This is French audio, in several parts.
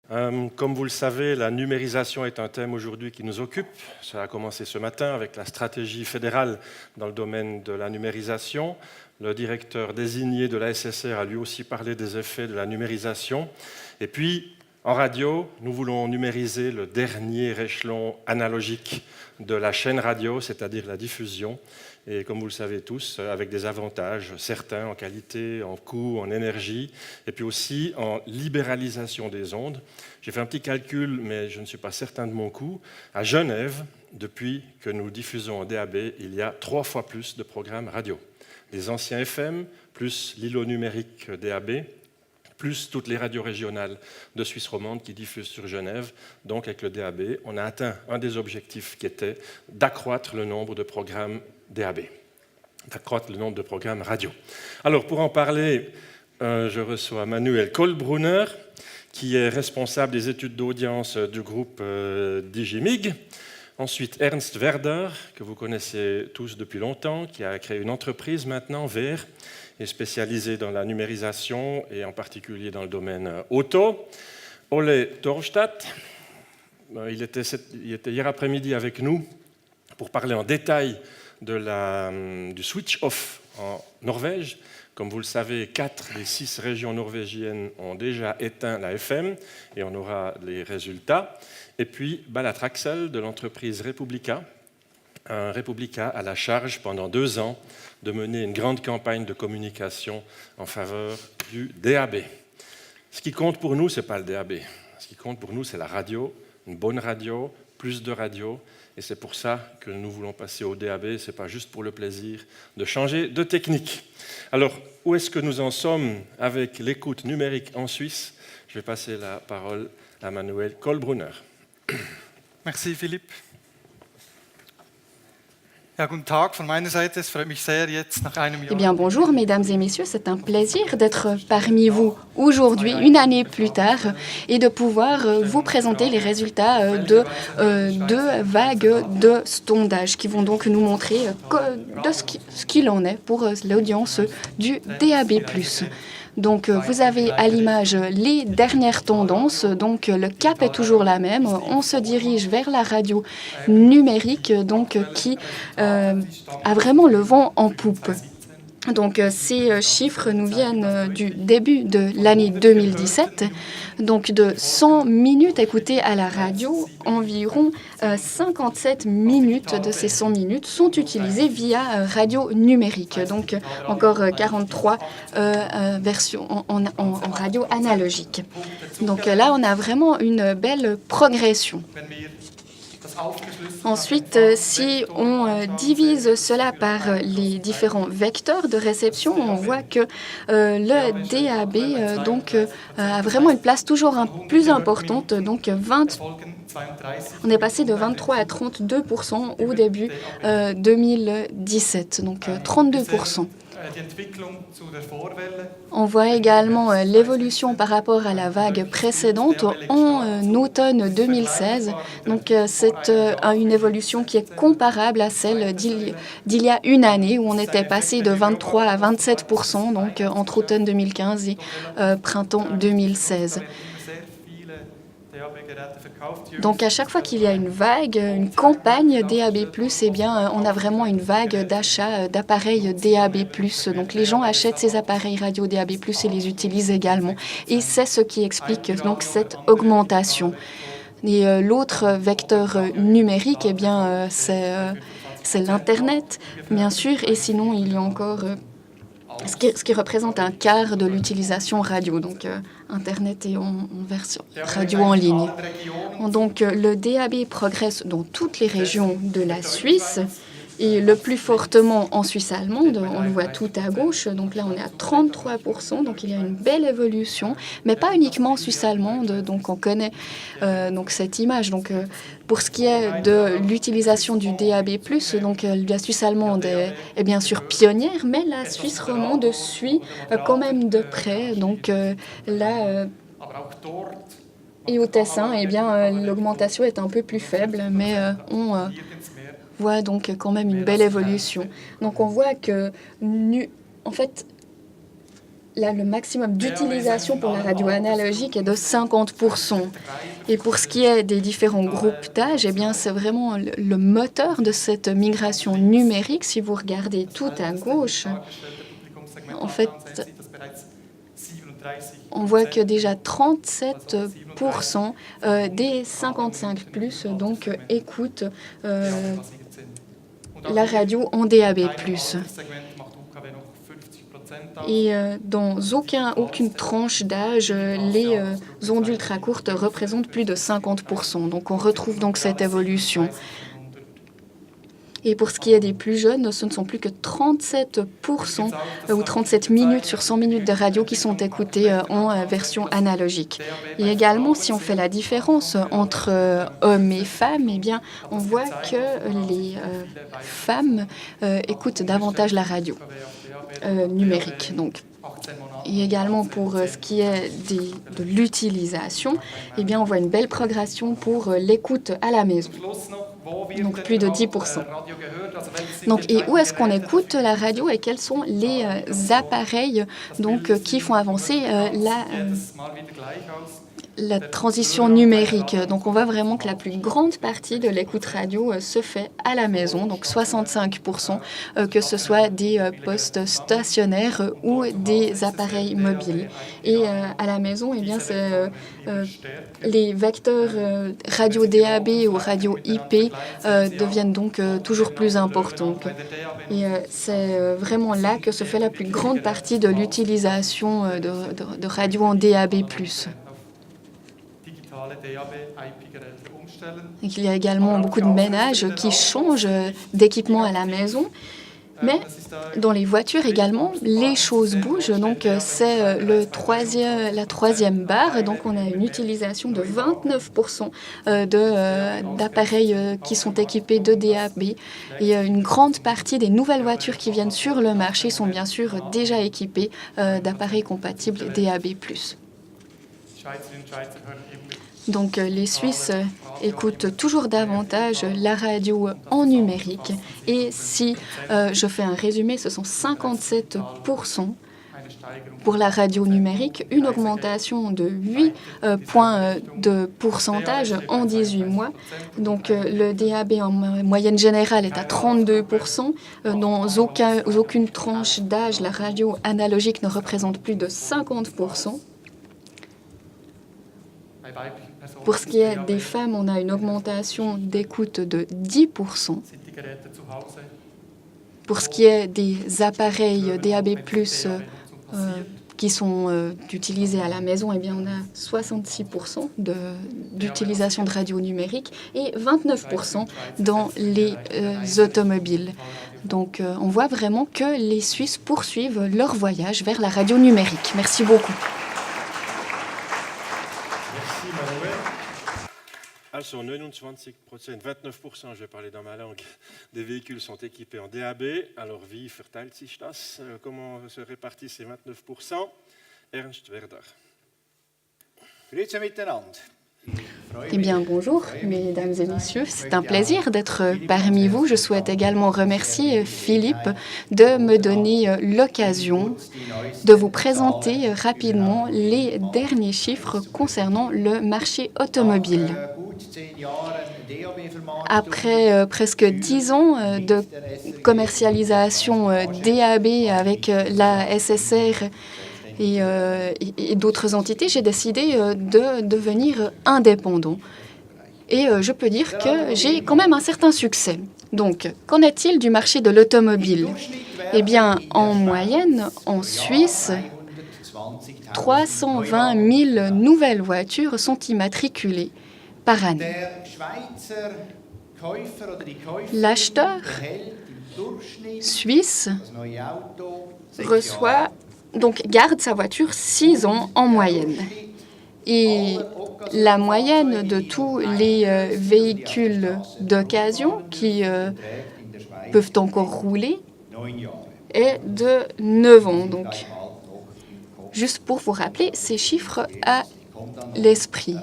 Comme vous le savez, la numérisation est un thème aujourd'hui qui nous occupe. Ça a commencé ce matin avec la stratégie fédérale dans le domaine de la numérisation. Le directeur désigné de la SSR a lui aussi parlé des effets de la numérisation. Et puis, en radio, nous voulons numériser le dernier échelon analogique de la chaîne radio, c'est-à-dire la diffusion. Et comme vous le savez tous, avec des avantages certains en qualité, en coût, en énergie, et puis aussi en libéralisation des ondes. J'ai fait un petit calcul, mais je ne suis pas certain de mon coût. À Genève, depuis que nous diffusons en DAB, il y a 3 fois plus de programmes radio. Les anciens FM, plus l'îlot numérique DAB, plus toutes les radios régionales de Suisse romande qui diffusent sur Genève. Donc avec le DAB, on a atteint un des objectifs qui était d'accroître le nombre de programmes DAB, d'accroître le nombre de programmes radio. Alors pour en parler, je reçois Manuel Kohlbrunner, qui est responsable des études d'audience du groupe Digimig. Ensuite, Ernst Werder, que vous connaissez tous depuis longtemps, qui a créé une entreprise maintenant, VR, est spécialisée dans la numérisation et en particulier dans le domaine auto. Ole Torstadt, il était hier après-midi avec nous pour parler en détail du switch-off en Norvège. Comme vous le savez, 4 des 6 régions norvégiennes ont déjà éteint la FM et on aura les résultats. Et puis Bala Traxel de l'entreprise Republica. Republica a la charge pendant 2 ans de mener une grande campagne de communication en faveur du DAB. Ce qui compte pour nous, ce n'est pas le DAB. Ce qui compte pour nous, c'est la radio, une bonne radio, plus de radio. Et c'est pour ça que nous voulons passer au DAB. Ce n'est pas juste pour le plaisir de changer de technique. Alors, où est-ce que nous en sommes avec l'écoute numérique en Suisse? Je vais passer la parole à Manuel Kohlbrunner. Merci Philippe. Ja, guten Tag von meiner Seite. Es freut mich sehr, jetzt nach einem Jahr. Eh bien, bonjour, mesdames et messieurs. C'est un plaisir d'être parmi vous aujourd'hui, une année plus tard, et de pouvoir vous présenter les résultats de 2 vagues de sondage qui vont donc nous montrer ce qu'il en est pour l'audience du DAB+. Donc, vous avez à l'image les dernières tendances. Donc, le cap est toujours la même. On se dirige vers la radio numérique, donc, qui a vraiment le vent en poupe. Donc, ces chiffres nous viennent du début de l'année 2017. Donc, de 100 minutes écoutées à la radio, environ 57 minutes de ces 100 minutes sont utilisées via radio numérique. Donc, encore 43 versions en radio analogique. Donc là, on a vraiment une belle progression. Ensuite, si on divise cela par les différents vecteurs de réception, on voit que le DAB a vraiment une place toujours plus importante. Donc, on est passé de 23 à 32% au début 2017, donc 32%. On voit également l'évolution par rapport à la vague précédente en automne 2016. Donc, c'est une évolution qui est comparable à celle d'il y a une année où on était passé de 23 à 27%, donc entre automne 2015 et printemps 2016. Donc, à chaque fois qu'il y a une vague, une campagne DAB+, eh bien, on a vraiment une vague d'achat d'appareils DAB+. Donc, les gens achètent ces appareils radio DAB+, et les utilisent également. Et c'est ce qui explique donc cette augmentation. Et l'autre vecteur numérique, eh bien, c'est l'Internet, bien sûr. Et sinon, il y a encore ce qui représente un quart de l'utilisation radio, donc Internet et en version radio en ligne. Donc le DAB progresse dans toutes les régions de la Suisse et le plus fortement en Suisse allemande, on le voit tout à gauche, donc là on est à 33%, donc il y a une belle évolution, mais pas uniquement en Suisse allemande, donc on connaît donc cette image. Donc, pour ce qui est de l'utilisation du DAB+, donc la Suisse allemande est bien sûr pionnière, mais la Suisse romande suit quand même de près. Donc là, et au Tessin, eh bien, l'augmentation est un peu plus faible, mais on voit donc quand même une belle évolution. Donc on voit que, en fait, là, le maximum d'utilisation pour la radio analogique est de 50%. Et pour ce qui est des différents groupes d'âge, eh bien, c'est vraiment le moteur de cette migration numérique. Si vous regardez tout à gauche, en fait, on voit que déjà 37% des 55+, donc, écoutent la radio en DAB+. Et dans aucune tranche d'âge, les ondes ultra courtes représentent plus de 50%. Donc on retrouve donc cette évolution. Et pour ce qui est des plus jeunes, ce ne sont plus que 37% ou 37 minutes sur 100 minutes de radio qui sont écoutées en version analogique. Et également, si on fait la différence entre hommes et femmes, eh bien, on voit que les femmes écoutent davantage la radio numérique. Donc. Et également pour ce qui est de l'utilisation, eh bien, on voit une belle progression pour l'écoute à la maison. Donc plus de 10%. Donc, et où est-ce qu'on écoute la radio et quels sont les appareils donc, qui font avancer la transition numérique. Donc on voit vraiment que la plus grande partie de l'écoute radio se fait à la maison, donc 65%, que ce soit des postes stationnaires ou des appareils mobiles. Et à la maison, eh bien, c'est les vecteurs radio DAB ou radio IP deviennent donc toujours plus importants. Et c'est vraiment là que se fait la plus grande partie de l'utilisation de radio en DAB+. Il y a également beaucoup de ménages qui changent d'équipement à la maison. Mais dans les voitures également, les choses bougent. Donc, c'est la troisième barre. Donc, on a une utilisation de 29% d'appareils qui sont équipés de DAB. Et une grande partie des nouvelles voitures qui viennent sur le marché sont bien sûr déjà équipées d'appareils compatibles DAB+. Donc les Suisses écoutent toujours davantage la radio en numérique. Et si je fais un résumé, ce sont 57% pour la radio numérique, une augmentation de 8 points de pourcentage en 18 mois. Donc le DAB en moyenne générale est à 32%. Dans aucune tranche d'âge, la radio analogique ne représente plus de 50%. Pour ce qui est des femmes, on a une augmentation d'écoute de 10%. Pour ce qui est des appareils DAB+, qui sont utilisés à la maison, eh bien, on a 66% d'utilisation de radio numérique et 29% dans les automobiles. Donc, on voit vraiment que les Suisses poursuivent leur voyage vers la radio numérique. Merci beaucoup. Also 29%, 29%, je vais parler dans ma langue, des véhicules sont équipés en DAB. Alors, wie verteilt sich das? Comment se répartissent ces 29%? Ernst Werder. Grüezi miteinander. Eh bien, bonjour, mesdames et messieurs. C'est un plaisir d'être parmi vous. Je souhaite également remercier Philippe de me donner l'occasion de vous présenter rapidement les derniers chiffres concernant le marché automobile. Après presque 10 ans de commercialisation DAB avec la SSR et d'autres entités, j'ai décidé de devenir indépendant. Et je peux dire que j'ai quand même un certain succès. Donc, qu'en est-il du marché de l'automobile? Eh bien, en moyenne, en Suisse, 320 000 nouvelles voitures sont immatriculées par année. L'acheteur suisse garde sa voiture 6 ans en moyenne. Et la moyenne de tous les véhicules d'occasion qui peuvent encore rouler est de 9 ans. Donc, juste pour vous rappeler ces chiffres à l'esprit.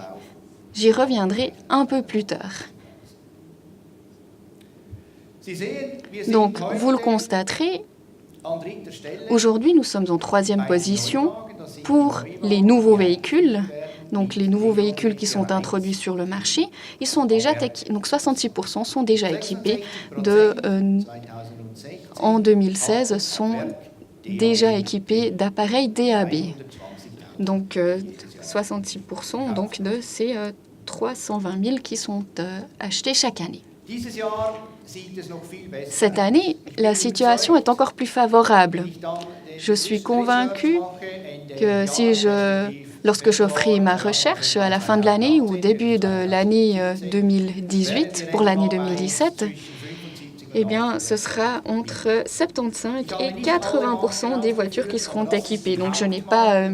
J'y reviendrai un peu plus tard. Donc, vous le constaterez, Aujourd'hui, nous sommes en 3e position pour les nouveaux véhicules. Donc les nouveaux véhicules qui sont introduits sur le marché, ils sont déjà donc 66% sont déjà équipés en 2016 sont déjà équipés d'appareils DAB. Donc 66% donc, de ces 320 000 qui sont achetés chaque année. Cette année, la situation est encore plus favorable. Je suis convaincue que lorsque je ferai ma recherche à la fin de l'année ou au début de l'année 2018, pour l'année 2017, eh bien, ce sera entre 75 et 80% des voitures qui seront équipées. Donc, je n'ai pas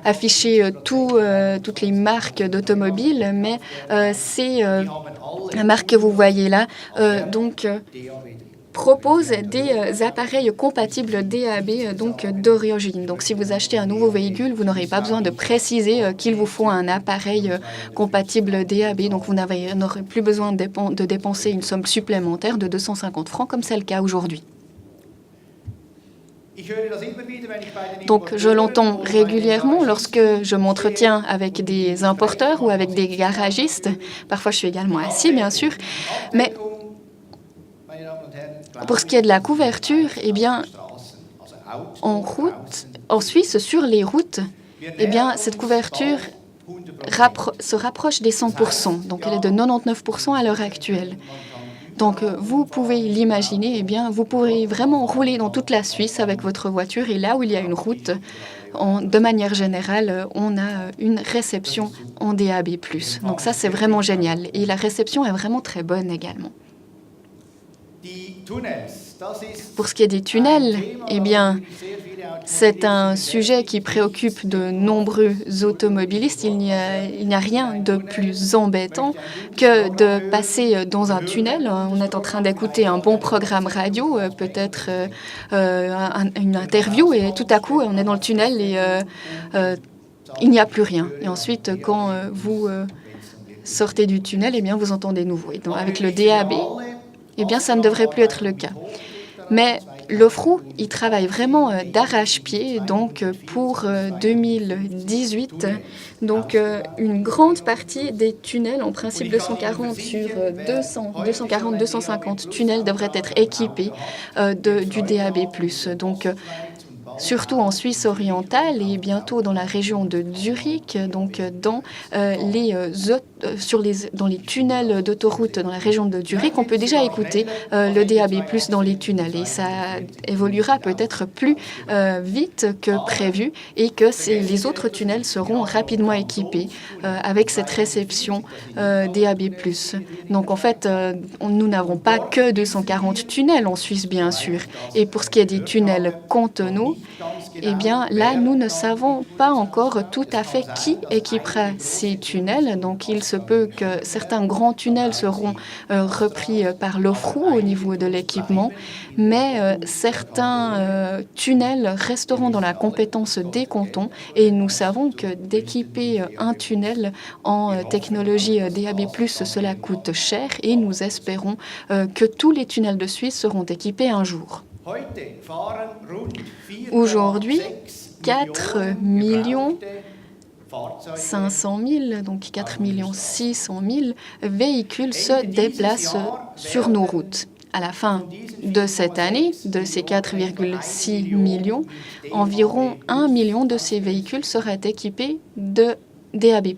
affiché toutes les marques d'automobiles, mais c'est la marque que vous voyez là. Propose des appareils compatibles DAB donc d'origine. Donc, si vous achetez un nouveau véhicule, vous n'aurez pas besoin de préciser qu'il vous faut un appareil compatible DAB. Donc, vous n'aurez plus besoin de dépenser une somme supplémentaire de 250 francs, comme c'est le cas aujourd'hui. Donc, je l'entends régulièrement lorsque je m'entretiens avec des importeurs ou avec des garagistes. Parfois, je suis également assis, bien sûr. Mais pour ce qui est de la couverture, eh bien, en Suisse, sur les routes, eh bien, cette couverture se rapproche des 100%. Donc, elle est de 99% à l'heure actuelle. Donc, vous pouvez l'imaginer, eh bien, vous pourrez vraiment rouler dans toute la Suisse avec votre voiture. Et là où il y a une route, de manière générale, on a une réception en DAB+. Donc, ça, c'est vraiment génial. Et la réception est vraiment très bonne également. Pour ce qui est des tunnels, eh bien, c'est un sujet qui préoccupe de nombreux automobilistes. Il n'y a rien de plus embêtant que de passer dans un tunnel. On est en train d'écouter un bon programme radio, peut-être une interview, et tout à coup, on est dans le tunnel et il n'y a plus rien. Et ensuite, quand vous sortez du tunnel, eh bien, vous entendez nouveau. Et donc, avec le DAB, eh bien, ça ne devrait plus être le cas. Mais l'OFRU, il travaille vraiment d'arrache-pied. Donc, pour 2018, donc, une grande partie des tunnels, en principe 240 sur 250 tunnels, devraient être équipés du DAB+. Donc, surtout en Suisse orientale et bientôt dans la région de Zurich, donc dans les tunnels d'autoroute dans la région de Zurich, on peut déjà écouter le DAB+ dans les tunnels et ça évoluera peut-être plus vite que prévu et que les autres tunnels seront rapidement équipés avec cette réception DAB+. Donc en fait, nous n'avons pas que 240 tunnels en Suisse, bien sûr. Et pour ce qui est des tunnels cantonaux, eh bien, là, nous ne savons pas encore tout à fait qui équipera ces tunnels. Donc, il se peut que certains grands tunnels seront repris par l'OFRU au niveau de l'équipement, mais certains tunnels resteront dans la compétence des cantons. Et nous savons que d'équiper un tunnel en technologie DAB+, cela coûte cher et nous espérons que tous les tunnels de Suisse seront équipés un jour. Aujourd'hui, 4 500 000, donc 4 600 000 véhicules se déplacent sur nos routes. À la fin de cette année, de ces 4,6 millions, environ 1 million de ces véhicules seraient équipés de DAB+.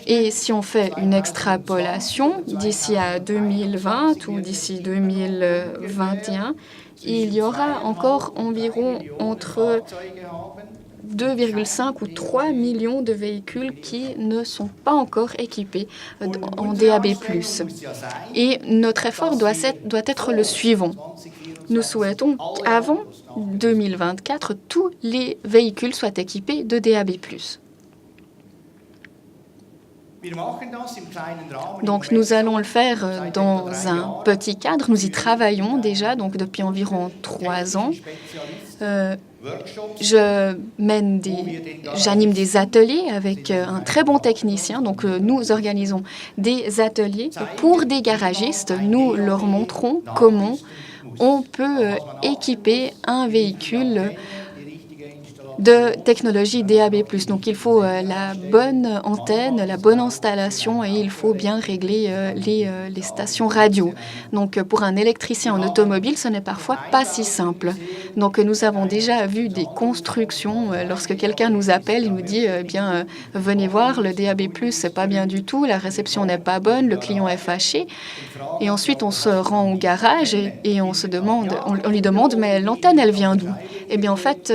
Et si on fait une extrapolation d'ici à 2020 ou d'ici 2021, il y aura encore environ entre 2,5 ou 3 millions de véhicules qui ne sont pas encore équipés en DAB+. Et notre effort doit être le suivant. Nous souhaitons qu'avant 2024, tous les véhicules soient équipés de DAB+. Donc nous allons le faire dans un petit cadre. Nous y travaillons déjà donc depuis environ 3 ans. J'anime des ateliers avec un très bon technicien. Donc nous organisons des ateliers pour des garagistes. Nous leur montrons comment on peut équiper un véhicule de technologie DAB+. Donc il faut la bonne antenne, la bonne installation et il faut bien régler les stations radio. Donc pour un électricien en automobile, ce n'est parfois pas si simple. Donc nous avons déjà vu des constructions. Lorsque quelqu'un nous appelle, il nous dit venez voir, le DAB+, c'est pas bien du tout, la réception n'est pas bonne, le client est fâché. Et ensuite on se rend au garage et on lui demande mais l'antenne elle vient d'où? Eh bien en fait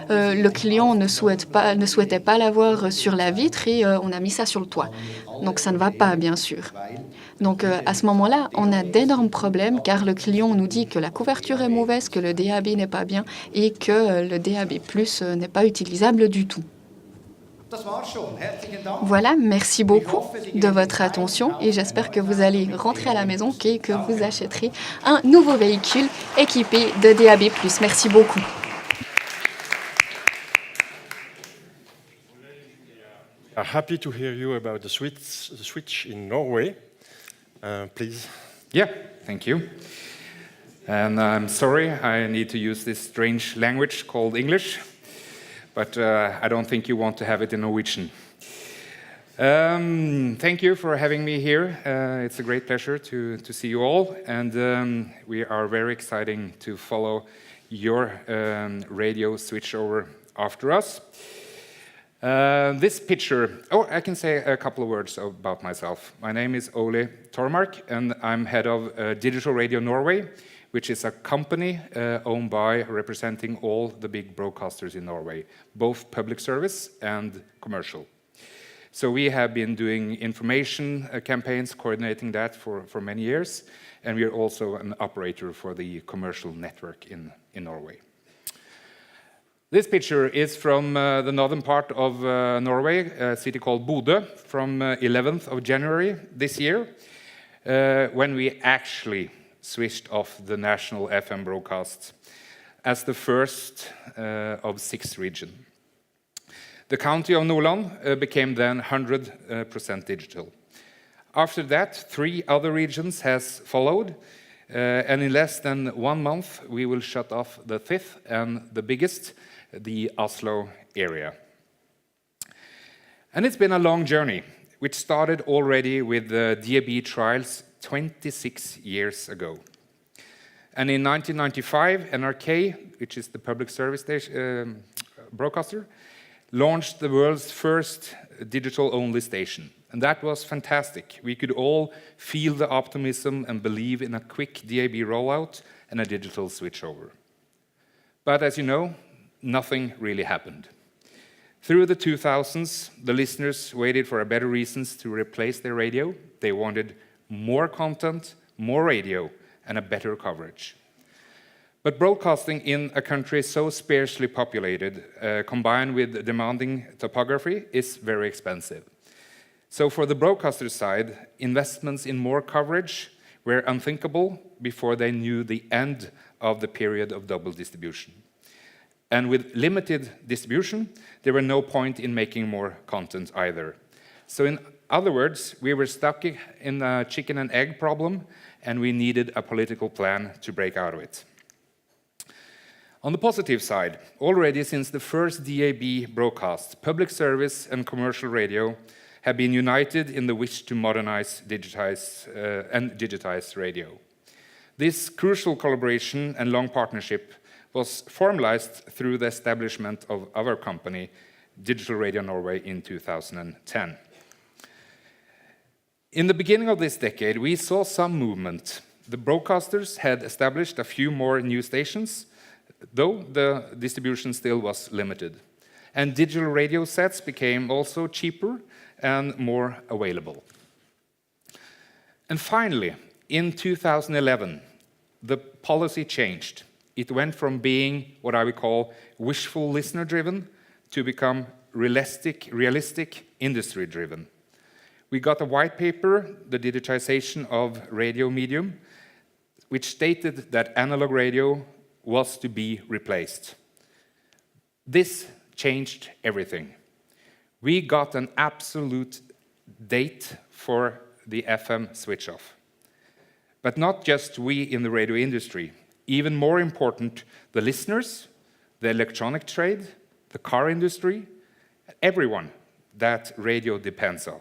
le client ne souhaitait pas l'avoir sur la vitre et on a mis ça sur le toit. Donc ça ne va pas, bien sûr. Donc à ce moment-là, on a d'énormes problèmes car le client nous dit que la couverture est mauvaise, que le DAB n'est pas bien et que le DAB+ n'est pas utilisable du tout. Voilà, merci beaucoup de votre attention et j'espère que vous allez rentrer à la maison et que vous achèterez un nouveau véhicule équipé de DAB+. Merci beaucoup. I'm happy to hear you about the switch in Norway. Please. Yeah, thank you. And I'm sorry I need to use this strange language called English, but I don't think you want to have it in Norwegian. Thank you for having me here. It's a great pleasure to see you all, and we are very excited to follow your radio switchover after us. This picture, I can say a couple of words about myself. My name is Ole Tormark, and I'm head of Digital Radio Norway, which is a company owned by representing all the big broadcasters in Norway, both public service and commercial. So we have been doing information campaigns, coordinating that for many years, and we are also an operator for the commercial network in Norway. This picture is from the northern part of Norway, a city called Bodø, from 11th of January this year, when we actually switched off the national FM broadcast as the first of 6 regions. The county of Nordland became then 100% digital. After that, 3 other regions has followed, and in less than 1 month, we will shut off the 5th and the biggest, the Oslo area. And it's been a long journey, which started already with the DAB trials 26 years ago. And in 1995, NRK, which is the public service station, broadcaster, launched the world's first digital-only station. And that was fantastic. We could all feel the optimism and believe in a quick DAB rollout and a digital switchover. But as you know, nothing really happened. Through the 2000s, the listeners waited for better reasons to replace their radio. They wanted more content, more radio, and a better coverage. But broadcasting in a country so sparsely populated, combined with demanding topography, is very expensive. So for the broadcaster side, investments in more coverage were unthinkable before they knew the end of the period of double distribution. And with limited distribution, there were no point in making more content either. So in other words, we were stuck in a chicken and egg problem, and we needed a political plan to break out of it. On the positive side, already since the first DAB broadcast, public service and commercial radio have been united in the wish to modernize, digitize radio. This crucial collaboration and long partnership was formalized through the establishment of our company, Digital Radio Norway, in 2010. In the beginning of this decade, we saw some movement. The broadcasters had established a few more new stations, though the distribution still was limited. And digital radio sets became also cheaper and more available. And finally, in 2011, the policy changed. It went from being what I would call wishful listener-driven to become realistic industry-driven. we got a white paper, The Digitization of Radio Medium, which stated that analog radio was to be replaced. This changed everything. We got an absolute date for the FM switch-off. But not just we in the radio industry. Even more important, the listeners, the electronic trade, the car industry, everyone that radio depends on.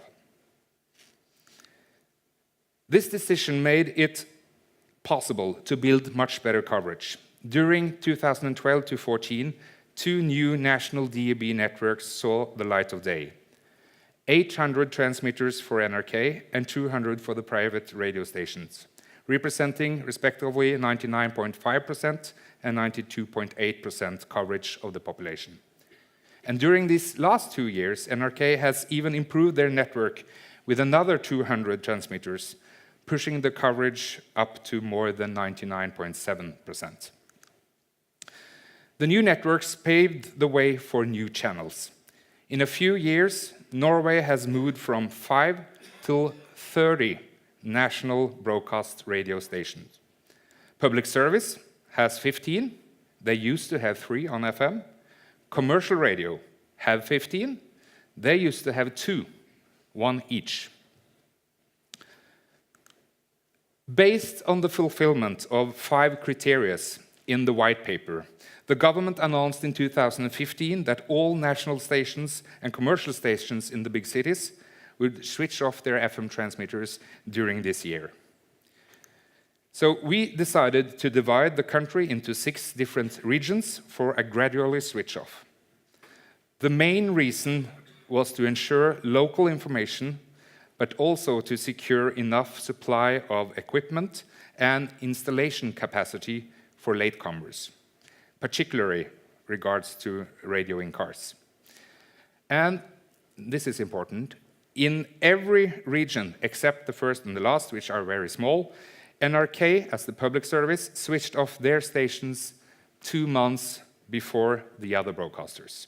This decision made it possible to build much better coverage. During 2012 to 14, 2 new national DAB networks saw the light of day. 800 transmitters for NRK and 200 for the private radio stations, representing respectively 99.5% and 92.8% coverage of the population. And during these last 2 years, NRK has even improved their network with another 200 transmitters, pushing the coverage up to more than 99.7%. The new networks paved the way for new channels. In a few years, Norway has moved from 5 to 30 national broadcast radio stations. Public service has 15. They used to have 3 on FM. Commercial radio have 15. They used to have 2, 1 each. Based on the fulfillment of 5 criteria in the white paper, the government announced in 2015 that all national stations and commercial stations in the big cities would switch off their FM transmitters during this year. So we decided to divide the country into 6 different regions for a gradually switch off. The main reason was to ensure local information, but also to secure enough supply of equipment and installation capacity for latecomers, particularly regards to radio in cars. And this is important. In every region, except the first and the last, which are very small, NRK, as the public service, switched off their stations 2 months before the other broadcasters.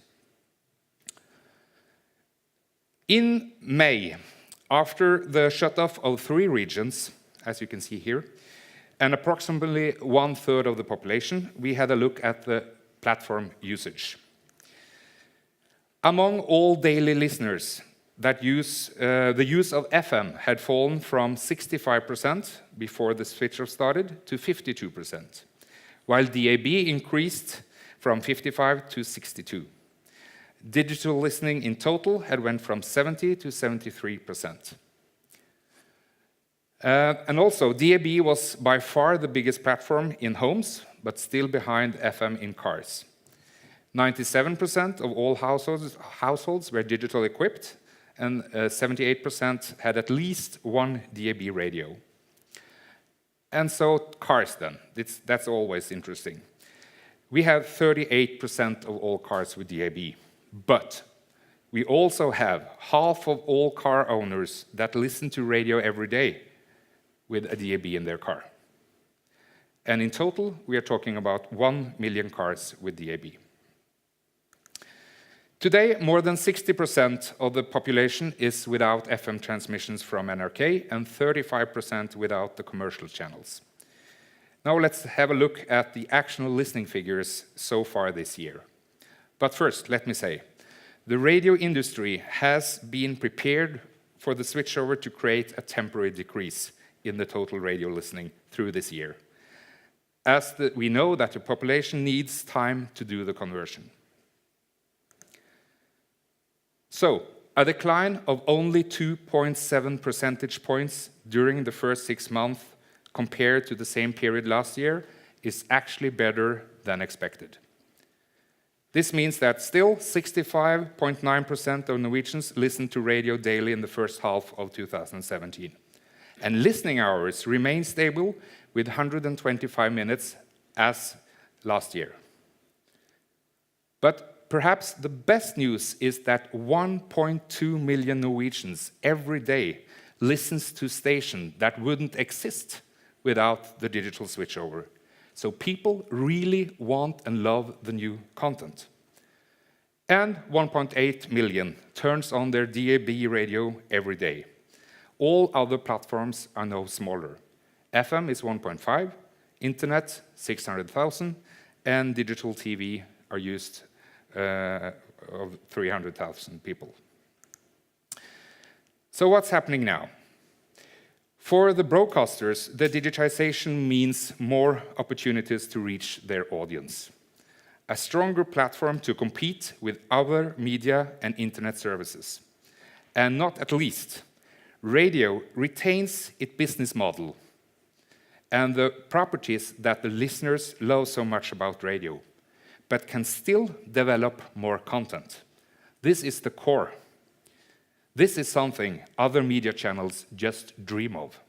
In May, after the shutoff of 3 regions, as you can see here, and approximately 1/3 of the population, we had a look at the platform usage. Among all daily listeners, the use of FM had fallen from 65% before the switch-off started to 52%, while DAB increased from 55 to 62. Digital listening in total had went from 70 to 73%. And also, DAB was by far the biggest platform in homes, but still behind FM in cars. 97% of all households were digital equipped, and 78% had at least 1 DAB radio. And so cars then, that's always interesting. We have 38% of all cars with DAB, but we also have half of all car owners that listen to radio every day with a DAB in their car. And in total, we are talking about 1 million cars with DAB. Today, more than 60% of the population is without FM transmissions from NRK and 35% without the commercial channels. Now let's have a look at the actual listening figures so far this year. But first, let me say, the radio industry has been prepared for the switchover to create a temporary decrease in the total radio listening through this year, as we know that the population needs time to do the conversion. So, a decline of only 2.7 percentage points during the first 6 months compared to the same period last year is actually better than expected. This means that still 65.9% of Norwegians listen to radio daily in the first half of 2017. And listening hours remain stable with 125 minutes as last year. But perhaps the best news is that 1.2 million Norwegians every day listens to stations that wouldn't exist without the digital switchover. So people really want and love the new content. And 1.8 million turns on their DAB radio every day. All other platforms are now smaller. FM is 1.5, internet 600,000, and digital TV are used of 300,000 people. So what's happening now? For the broadcasters, the digitization means more opportunities to reach their audience, a stronger platform to compete with other media and internet services. And not at least, radio retains its business model and the properties that the listeners love so much about radio, but can still develop more content. This is the core. This is something other media channels just dream of.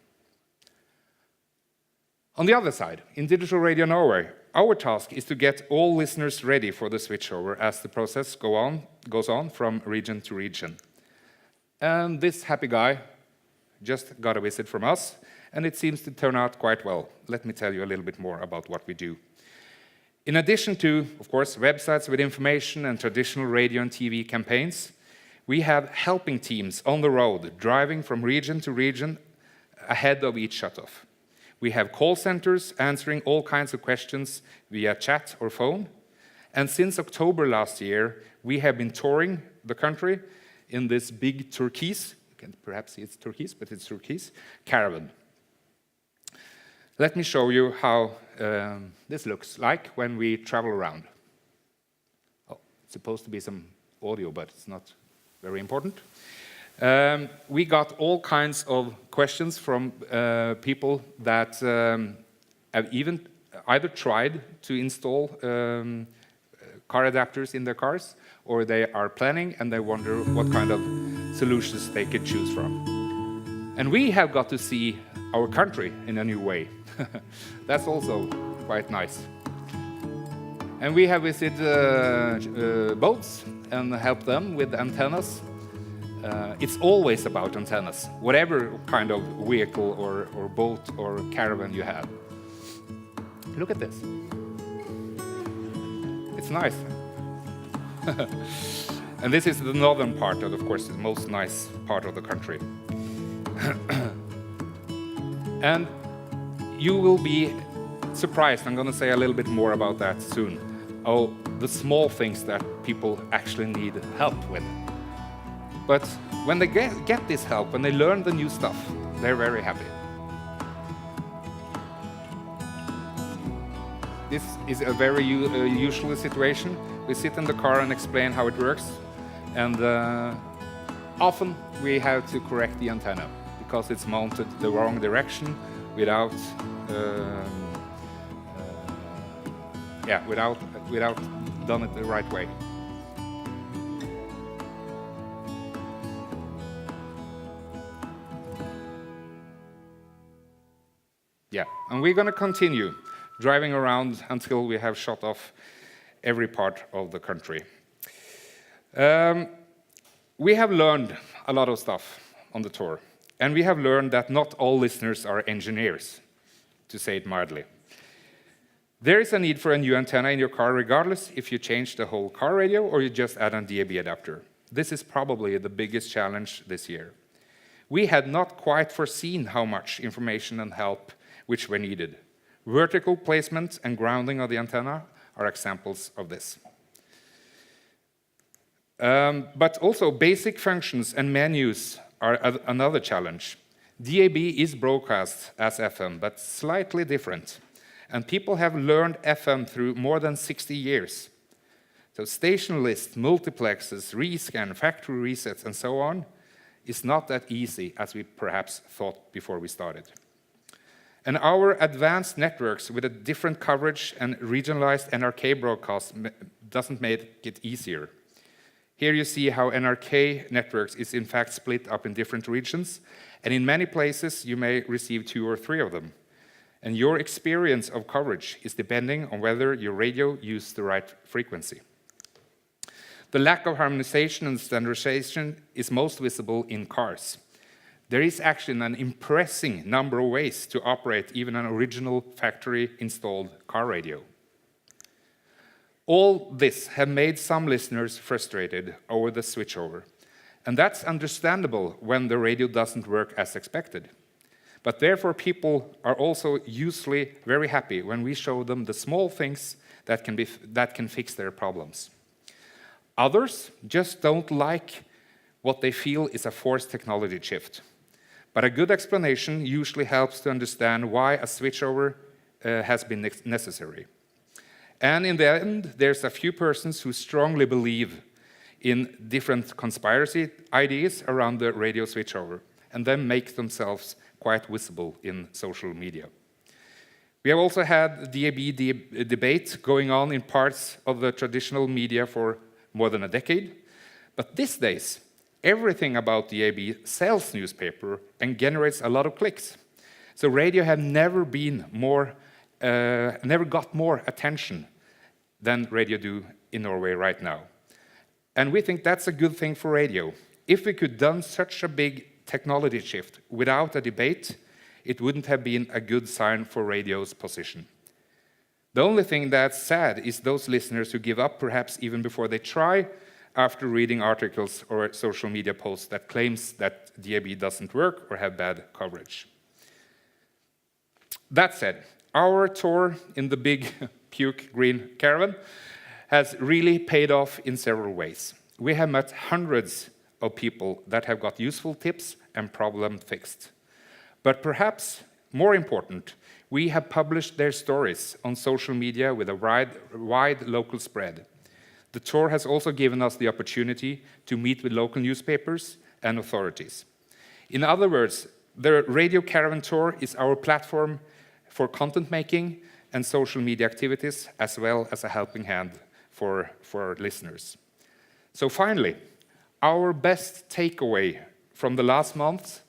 On the other side, in Digital Radio Norway, our task is to get all listeners ready for the switchover as the process goes on from region to region. And this happy guy just got a visit from us, and it seems to turn out quite well. Let me tell you a little bit more about what we do. In addition to, of course, websites with information and traditional radio and TV campaigns, we have helping teams on the road, driving from region to region ahead of each shutoff. We have call centers answering all kinds of questions via chat or phone. And since October last year, we have been touring the country in this big turquoise, you can perhaps see it's turquoise, but it's turquoise, caravan. Let me show you how this looks like when we travel around. Oh, it's supposed to be some audio, but it's not very important. We got all kinds of questions from people that have even either tried to install car adapters in their cars, or they are planning and they wonder what kind of solutions they could choose from. And we have got to see our country in a new way. That's also quite nice. And we have visited boats and helped them with antennas. It's always about antennas, whatever kind of vehicle or boat or caravan you have. Look at this. It's nice. And this is the northern part of course, the most nice part of the country. And you will be surprised, I'm going to say a little bit more about that soon, the small things that people actually need help with. But when they get this help, when they learn the new stuff, they're very happy. This is a very usual situation. We sit in the car and explain how it works, and often we have to correct the antenna because it's mounted the wrong direction without done it the right way. Yeah, and we're going to continue driving around until we have shut off every part of the country. We have learned a lot of stuff on the tour, and we have learned that not all listeners are engineers, to say it mildly. There is a need for a new antenna in your car regardless if you change the whole car radio or you just add a DAB adapter. This is probably the biggest challenge this year. We had not quite foreseen how much information and help which were needed. Vertical placement and grounding of the antenna are examples of this. But also basic functions and menus are another challenge. DAB is broadcast as FM, but slightly different. And people have learned FM through more than 60 years. So station lists, multiplexes, rescan, factory resets, and so on is not that easy as we perhaps thought before we started. And our advanced networks with a different coverage and regionalized NRK broadcast doesn't make it easier. Here you see how NRK networks is in fact split up in different regions, and in many places you may receive 2 or 3 of them. And your experience of coverage is depending on whether your radio uses the right frequency. The lack of harmonization and standardization is most visible in cars. There is actually an impressive number of ways to operate even an original factory-installed car radio. All this have made some listeners frustrated over the switchover, And that's understandable when the radio doesn't work as expected. But therefore, people are also usually very happy when we show them the small things that can fix their problems. Others just don't like what they feel is a forced technology shift. But a good explanation usually helps to understand why a switchover has been necessary. And in the end, there's a few persons who strongly believe in different conspiracy ideas around the radio switchover, and then make themselves quite visible in social media. We have also had DAB debate going on in parts of the traditional media for more than a decade, but these days, everything about DAB sells newspaper and generates a lot of clicks. So radio have never got more attention than radio do in Norway right now. And we think that's a good thing for radio. If we could done such a big technology shift without a debate, it wouldn't have been a good sign for radio's position. The only thing that's sad is those listeners who give up perhaps even before they try, after reading articles or social media posts that claims that DAB doesn't work or have bad coverage. That said, our tour in the big puke green caravan has really paid off in several ways. We have met hundreds of people that have got useful tips and problem fixed. But perhaps more important, we have published their stories on social media with a wide local spread. The tour has also given us the opportunity to meet with local newspapers and authorities. In other words, the Radio Caravan Tour is our platform for content making and social media activities, as well as a helping hand for listeners. So finally, our best takeaway from the last month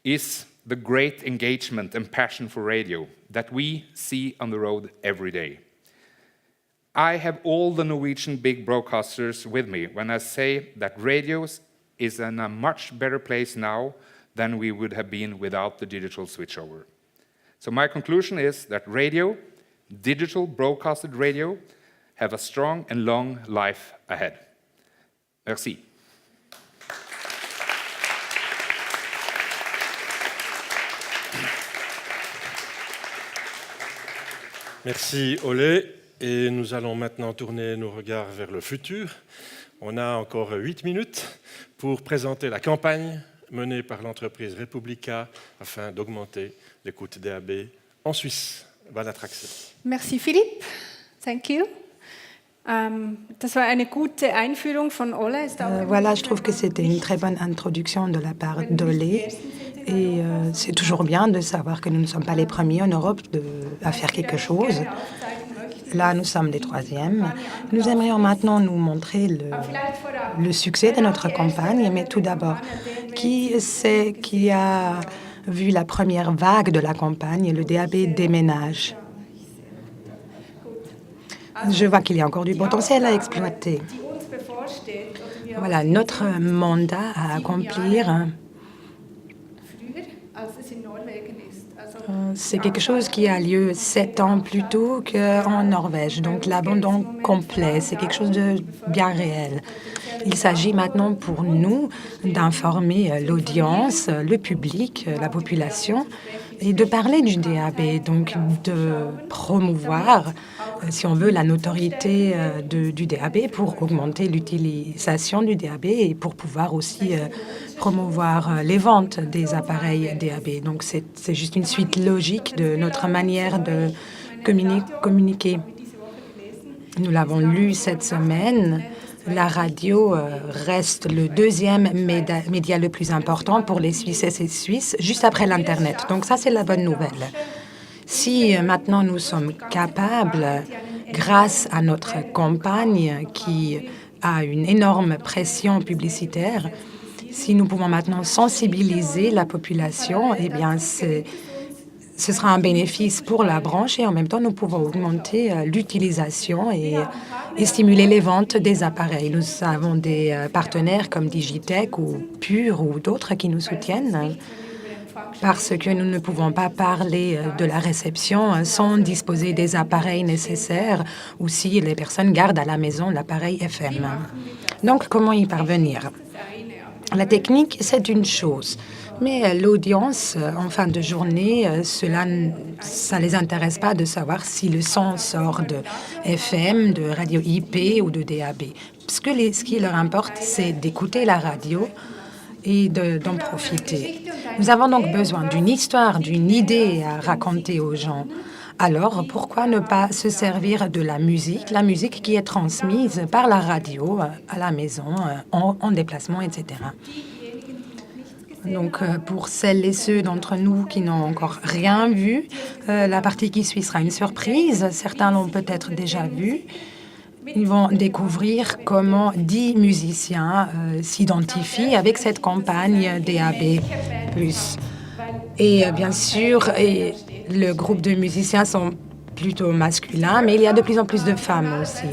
is the great engagement and passion for radio that we see on the road every day. I have all the Norwegian big broadcasters with me when I say that radio is in a much better place now than we would have been without the digital switchover. So my conclusion is that radio, digital broadcasted radio, have a strong and long life ahead. Merci. Merci Ole. Et nous allons maintenant tourner nos regards vers le futur. On a encore 8 minutes pour présenter la campagne menée par l'entreprise Republica afin d'augmenter l'écoute DAB en Suisse. Bonne attraction. Merci Philippe. Thank you. Das war eine gute Einführung von Ole. Voilà, je trouve que c'était une très bonne introduction de la part d'Ole. Et c'est toujours bien de savoir que nous ne sommes pas les premiers en Europe à faire quelque chose. Là, nous sommes les troisièmes. Nous aimerions maintenant nous montrer le succès de notre campagne. Mais tout d'abord, qui c'est qui a vu la première vague de la campagne, le DAB déménage? Je vois qu'il y a encore du potentiel à exploiter. Voilà, notre mandat à accomplir, c'est quelque chose qui a lieu 7 ans plus tôt qu'en Norvège. Donc l'abandon complet, c'est quelque chose de bien réel. Il s'agit maintenant pour nous d'informer l'audience, le public, la population, et de parler du DAB, donc de promouvoir, si on veut, la notoriété du DAB pour augmenter l'utilisation du DAB et pour pouvoir aussi promouvoir les ventes des appareils DAB. Donc c'est juste une suite logique de notre manière de communiquer. Nous l'avons lu cette semaine. La radio reste le deuxième média le plus important pour les Suisses et Suisses, juste après l'Internet. Donc ça, c'est la bonne nouvelle. Si maintenant nous sommes capables, grâce à notre campagne qui a une énorme pression publicitaire, si nous pouvons maintenant sensibiliser la population, eh bien, ce sera un bénéfice pour la branche et en même temps, nous pouvons augmenter l'utilisation et stimuler les ventes des appareils. Nous avons des partenaires comme Digitech ou Pure ou d'autres qui nous soutiennent parce que nous ne pouvons pas parler de la réception sans disposer des appareils nécessaires ou si les personnes gardent à la maison l'appareil FM. Donc, comment y parvenir? La technique, c'est une chose. Mais l'audience, en fin de journée, ça les intéresse pas de savoir si le son sort de FM, de radio IP ou de DAB. Ce qui leur importe, c'est d'écouter la radio et d'en profiter. Nous avons donc besoin d'une histoire, d'une idée à raconter aux gens. Alors, pourquoi ne pas se servir de la musique qui est transmise par la radio à la maison, en déplacement, etc. Donc, pour celles et ceux d'entre nous qui n'ont encore rien vu, la partie qui suit sera une surprise. Certains l'ont peut-être déjà vue. Ils vont découvrir comment 10 musiciens s'identifient avec cette campagne DAB+. Et bien sûr, le groupe de musiciens sont plutôt masculins, mais il y a de plus en plus de femmes aussi.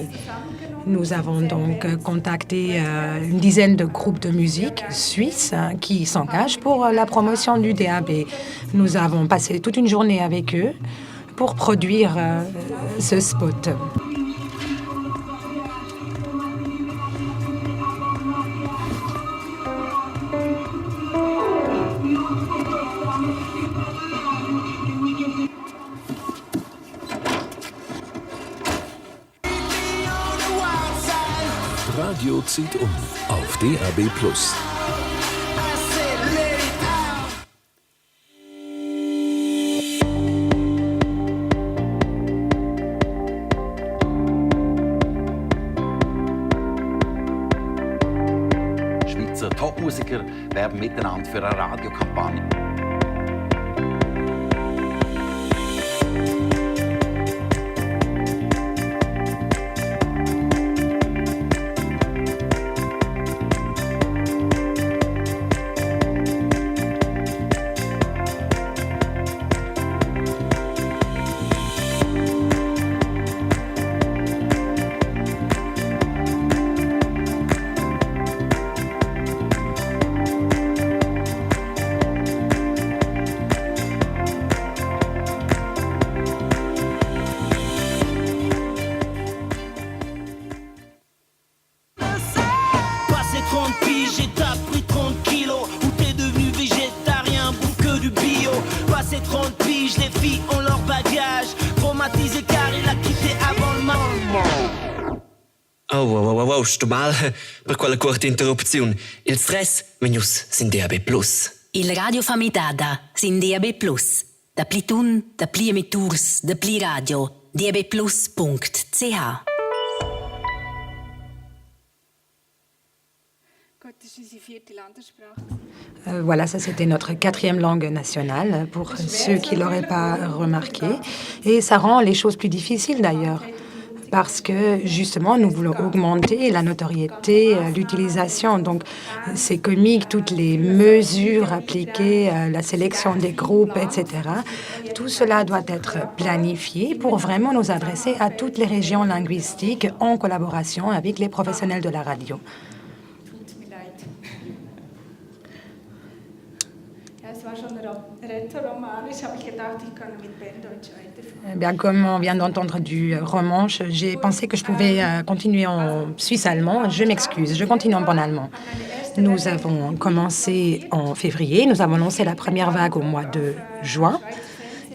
Nous avons donc contacté une dizaine de groupes de musique suisses qui s'engagent pour la promotion du DAB. Nous avons passé toute une journée avec eux pour produire ce spot. Radio zieht um auf DAB+. Schweizer Topmusiker werben miteinander für eine Radiokampagne. Wow, sto male per quella corta interruzione. Il stress, menius, sin DAB+. Il Radio Famitada, sin DAB+. Da Plitun, da pli emitturs, da pli radio. dabplus.ch. Voilà, ça c'était notre 4e langue nationale, pour ceux qui ne l'auraient pas remarqué. Et ça rend les choses plus difficiles d'ailleurs, parce que justement nous voulons augmenter la notoriété, l'utilisation. Donc c'est comique, toutes les mesures appliquées, la sélection des groupes, etc. Tout cela doit être planifié pour vraiment nous adresser à toutes les régions linguistiques en collaboration avec les professionnels de la radio. Bien, comme on vient d'entendre du romanche, j'ai pensé que je pouvais continuer en suisse-allemand. Je m'excuse, je continue en bon allemand. Nous avons commencé en février, nous avons lancé la première vague au mois de juin.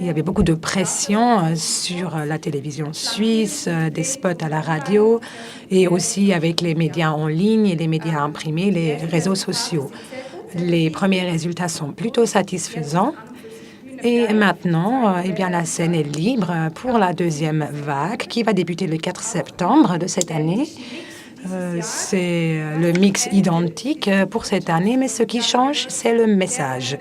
Il y avait beaucoup de pression sur la télévision suisse, des spots à la radio et aussi avec les médias en ligne et les médias imprimés, les réseaux sociaux. Les premiers résultats sont plutôt satisfaisants. Et maintenant, eh bien, la scène est libre pour la deuxième vague qui va débuter le 4 septembre de cette année. C'est le mix identique pour cette année, mais ce qui change, c'est le message.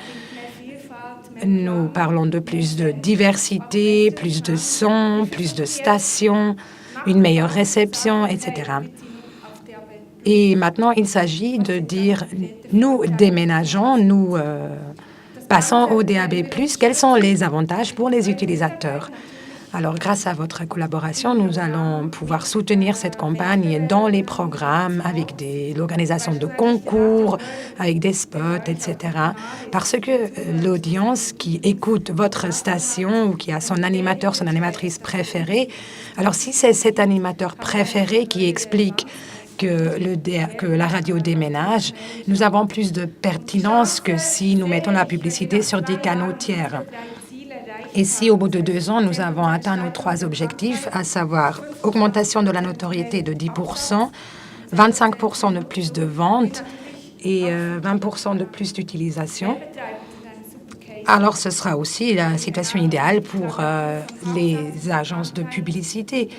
Nous parlons de plus de diversité, plus de sons, plus de stations, une meilleure réception, etc. Et maintenant, il s'agit de dire, nous déménageons, nous passons au DAB+, quels sont les avantages pour les utilisateurs? Alors, grâce à votre collaboration, nous allons pouvoir soutenir cette campagne dans les programmes avec l'organisation de concours, avec des spots, etc. Parce que l'audience qui écoute votre station ou qui a son animateur, son animatrice préférée, alors si c'est cet animateur préféré qui explique que la radio déménage, nous avons plus de pertinence que si nous mettons la publicité sur des canaux tiers. Et si au bout de 2 ans, nous avons atteint nos 3 objectifs, à savoir augmentation de la notoriété de 10%, 25% de plus de ventes et 20% de plus d'utilisation, alors ce sera aussi la situation idéale pour les agences de publicité.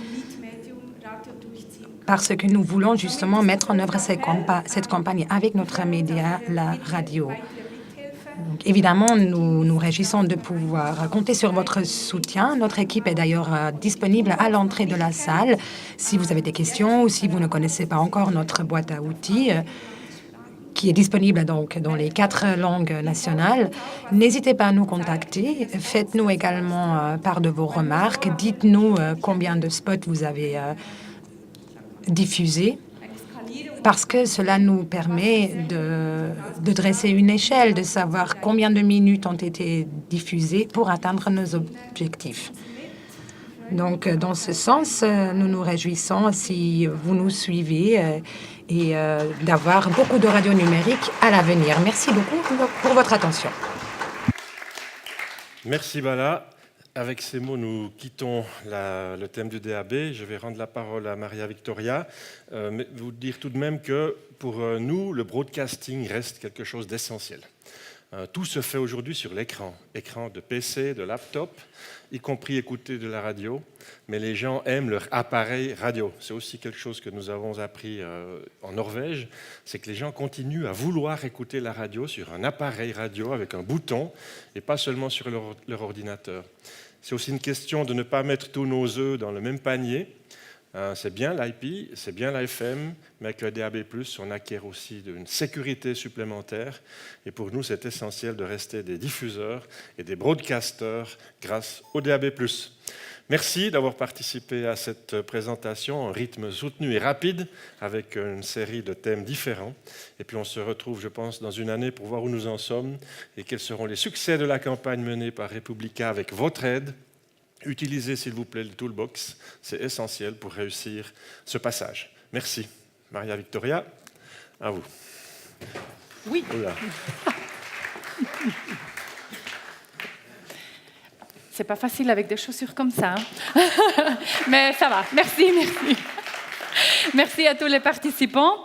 Parce que nous voulons justement mettre en œuvre cette campagne avec notre média, la radio. Donc, évidemment, nous nous réjouissons de pouvoir compter sur votre soutien. Notre équipe est d'ailleurs disponible à l'entrée de la salle. Si vous avez des questions ou si vous ne connaissez pas encore notre boîte à outils, qui est disponible donc dans les 4 langues nationales, n'hésitez pas à nous contacter. Faites-nous également part de vos remarques. Dites-nous combien de spots vous avez diffusés, parce que cela nous permet de dresser une échelle, de savoir combien de minutes ont été diffusées pour atteindre nos objectifs. Donc, dans ce sens, nous nous réjouissons si vous nous suivez et d'avoir beaucoup de radios numériques à l'avenir. Merci beaucoup pour votre attention. Merci Bala. Avec ces mots, nous quittons le thème du DAB. Je vais rendre la parole à Maria Victoria. Mais vous dire tout de même que pour nous, le broadcasting reste quelque chose d'essentiel. Tout se fait aujourd'hui sur l'écran de PC, de laptop, y compris écouter de la radio. Mais les gens aiment leur appareil radio. C'est aussi quelque chose que nous avons appris en Norvège, c'est que les gens continuent à vouloir écouter la radio sur un appareil radio avec un bouton et pas seulement sur leur ordinateur. C'est aussi une question de ne pas mettre tous nos œufs dans le même panier. C'est bien l'IP, c'est bien l'AFM, mais avec le DAB+, on acquiert aussi une sécurité supplémentaire. Et pour nous, c'est essentiel de rester des diffuseurs et des broadcasters grâce au DAB+. Merci d'avoir participé à cette présentation en rythme soutenu et rapide, avec une série de thèmes différents. Et puis on se retrouve, je pense, dans une année pour voir où nous en sommes et quels seront les succès de la campagne menée par Republica avec votre aide. Utilisez, s'il vous plaît, le toolbox. C'est essentiel pour réussir ce passage. Merci. Maria Victoria, à vous. Oui. Oula. C'est pas facile avec des chaussures comme ça. Hein. Mais ça va. Merci, merci. Merci à tous les participants.